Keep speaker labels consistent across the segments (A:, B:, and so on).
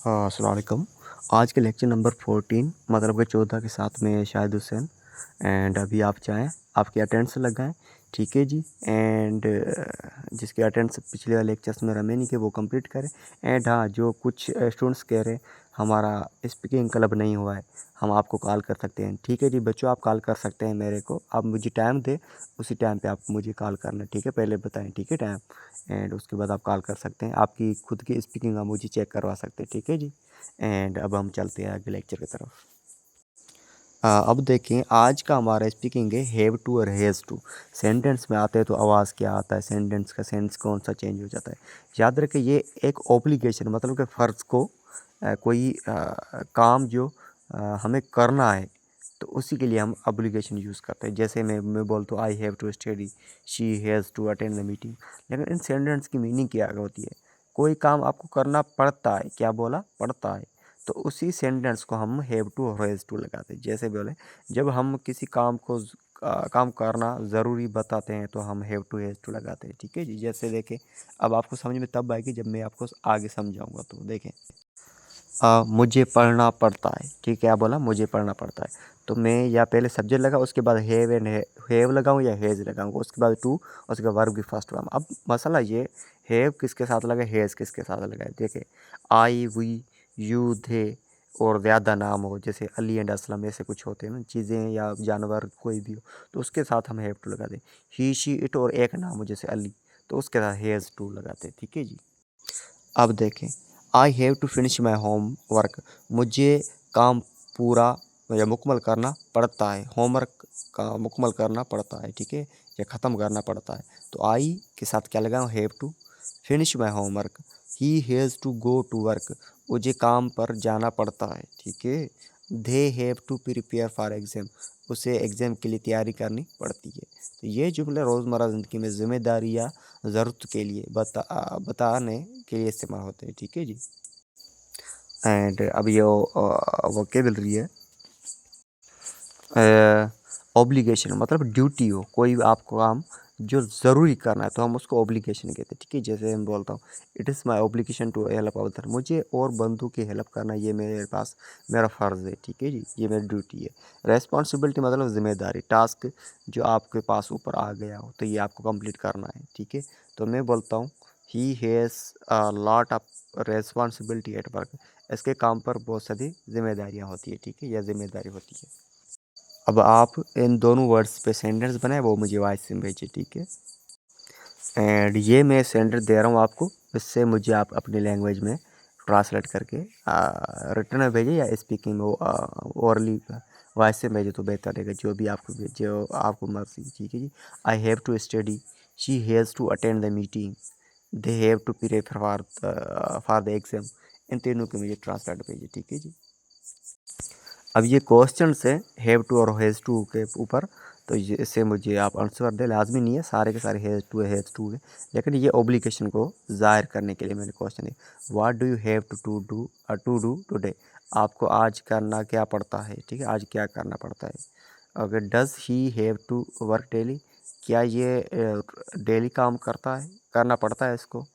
A: अस्सलाम वालेकुम। आज के लेक्चर नंबर 14 मतलब कि 14 के साथ में शाहिद हुसैन। एंड अभी आप चाहें आपकी अटेंडेंस लगाएं, ठीक है जी। एंड जिसके अटेंडेंस पिछले वाले लेक्चर्स में रमे नहीं के वो कंप्लीट करें। एंड हाँ, जो कुछ स्टूडेंट्स कह रहे हैं हमारा स्पीकिंग क्लब नहीं हुआ है, हम आपको कॉल कर सकते हैं, ठीक है जी। बच्चों आप कॉल कर सकते हैं मेरे को, आप मुझे टाइम दें, उसी टाइम पे आप मुझे कॉल करना, ठीक है। पहले बताएं, ठीक है, टाइम। एंड उसके बाद आप कॉल कर सकते हैं, आपकी खुद की स्पीकिंग आप मुझे चेक करवा सकते हैं, ठीक है जी। एंड अब हम चलते हैं आगे लेक्चर की तरफ। अब देखें, आज का हमारा स्पीकिंग है हैव टू और हैज़ टू। सेंटेंस में आते हैं तो आवाज़ क्या आता है, सेंटेंस का सेंस कौन सा चेंज हो जाता है। याद रखें, ये एक ऑब्लिगेशन मतलब कि फ़र्ज़ को कोई काम जो हमें करना है तो उसी के लिए हम ऑब्लिगेशन यूज़ करते हैं। जैसे मैं बोलता हूँ I have to study, she has to attend the meeting. लेकिन इन सेंटेंस की मीनिंग क्या होती है? कोई काम आपको करना पड़ता है, क्या बोला, पड़ता है, तो उसी सेंटेंस को हम हैव टू और हैज़ टू लगाते हैं। जैसे बोले, जब हम किसी काम को काम करना ज़रूरी बताते हैं तो हम हैव टू हैज़ टू लगाते हैं, ठीक है जी। जैसे देखें, अब आपको समझ में तब आएगी जब मैं आपको आगे समझाऊंगा। तो देखें, मुझे पढ़ना पड़ता है, ठीक है, क्या बोला, मुझे पढ़ना पड़ता है। तो मैं या पहले सब्जेक्ट लगा, उसके बाद हैव एंड हैव लगाऊँ या हैज़ लगाऊँ, उसके बाद टू, उसके बाद वर्ब की फर्स्ट फॉर्म। अब मसला ये, हैव किसके साथ लगा, हैज़ किसके साथ लगा है। देखे, आई, वी, यू, दे और ज़्यादा नाम हो, जैसे अली एंड असलम, ऐसे कुछ होते हैं ना, चीज़ें या जानवर कोई भी हो, तो उसके साथ हम हैव टू लगा दें। ही, शी, इट और एक नाम हो जैसे अली, तो उसके साथ हैज़ टू लगाते हैं, ठीक है जी। अब देखें, I have to finish my home work, मुझे काम पूरा या मुकम्मल करना पड़ता है, होमवर्क का मुकम्मल करना पड़ता है, ठीक है, या ख़त्म करना पड़ता है। तो आई के साथ क्या लगाऊँ, have to. Finish my home work, he has to go to work, मुझे काम पर जाना पड़ता है, ठीक है। They have to prepare for exam, उसे एग्ज़ाम के लिए तैयारी करनी पड़ती है। तो ये जुमले रोज़मर्रा ज़िंदगी में ज़िम्मेदारी या ज़रूरत के लिए बताने के लिए इस्तेमाल होते हैं, ठीक है जी। एंड अब ये वोकेबलरी है, ऑब्लिगेशन मतलब ड्यूटी हो, कोई आपको काम जो ज़रूरी करना है तो हम उसको ऑब्लिगेशन कहते हैं, ठीक है। जैसे मैं बोलता हूँ, it is my obligation to help other, मुझे और बंदों की हेल्प करना ये मेरे पास मेरा फ़र्ज़ है, ठीक है जी, ये मेरी ड्यूटी है। रेस्पॉन्सिबिलिटी मतलब ज़िम्मेदारी, टास्क जो आपके पास ऊपर आ गया हो तो ये आपको कंप्लीट करना है, ठीक है। तो मैं बोलता हूँ, he has a lot of responsibility at work, इसके काम पर बहुत सारी जिम्मेदारियाँ होती है, ठीक है, या जिम्मेदारी होती है। अब आप इन दोनों वर्ड्स पे सेंटेंस बनाए, वो मुझे वॉइस में भेजिए, ठीक है। एंड ये मैं सेंटेंस दे रहा हूँ आपको, इससे मुझे आप अपनी लैंग्वेज में ट्रांसलेट करके रिटर्न में भेजिए या स्पीकिंग में ओरली वॉइस में भेजे तो बेहतर रहेगा, जो आपको मर्जी, ठीक है जी। I have to study, she has to attend the meeting, they have to prepare for the exam. इन तीनों के मुझे ट्रांसलेट भेजिए, ठीक है जी। अब ये क्वेश्चन है हैव टू और हैज़ टू के ऊपर, तो ये इससे मुझे आप आंसर दे, लाजमी नहीं है सारे के सारे हैज़ टू है, लेकिन ये ऑब्लिगेशन को ज़ाहिर करने के लिए मैंने क्वेश्चन है। What do you have to do today, आपको आज करना क्या पड़ता है, ठीक है, आज क्या करना पड़ता है। अगर does he have to work daily, क्या ये डेली काम करता है, करना पड़ता है इसको।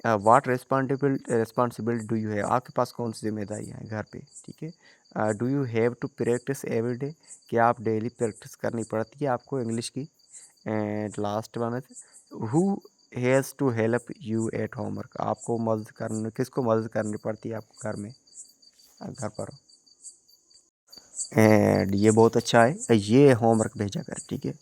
A: वाट रिस्पॉन्सिबिलिटी डू यू हैव, आपके पास कौन सी जिम्मेदारी है घर पे, ठीक है। Do you have to practice every day, क्या आप डेली प्रैक्टिस करनी पड़ती है आपको इंग्लिश की। एंड लास्ट वन है, who has to help you at homework, आपको मदद करने, किसको मदद करनी पड़ती है आपको घर में, घर पर। एंड ये बहुत अच्छा है, ये होमवर्क भेजा कर, ठीक है।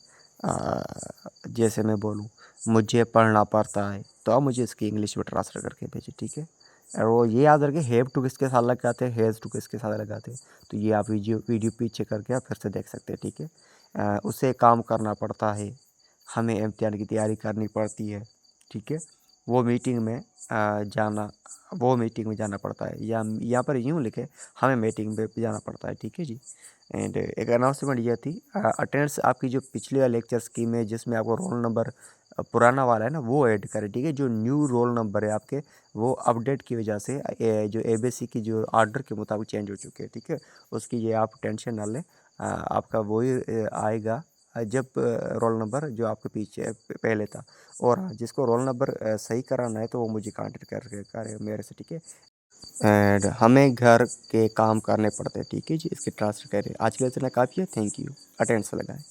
A: जैसे मैं बोलूँ, मुझे पढ़ना पड़ता है, तो अब मुझे इसकी इंग्लिश में ट्रांसलेट करके भेजिए, ठीक है। और वो ये याद रखें, हैव टू किसके साथ लगाते हैं, हैज़ टू किसके साथ लगाते हैं, तो ये आप वीडियो पीछे करके आप फिर से देख सकते हैं, ठीक है। उसे काम करना पड़ता है, हमें इम्तिहान की तैयारी करनी पड़ती है, ठीक है। वो मीटिंग में जाना वो मीटिंग में जाना पड़ता है, या यहाँ पर यूँ लिखे, हमें मीटिंग पे जाना पड़ता है, ठीक है जी। एंड एक अनाउंसमेंट ये थी, अटेंडेंस आपकी जो पिछले वाले लेक्चर्स की में जिसमें आपको रोल नंबर पुराना वाला है ना वो ऐड करें, ठीक है। जो न्यू रोल नंबर है आपके, वो अपडेट की वजह से जो एबीसी की जो ऑर्डर के मुताबिक चेंज हो चुके हैं, ठीक है। उसकी ये आप टेंशन ना लें, आपका वही आएगा जब रोल नंबर जो आपके पीछे पहले था। और हाँ, जिसको रोल नंबर सही कराना है तो वो मुझे कांटेक्ट कर मेरे से, ठीक है। एंड हमें घर के काम करने पड़ते हैं, ठीक है जी, इसके ट्रांसफर करें। आज के लिए इतना काफ़ी है, थैंक यू। अटेंडेंस लगाएं।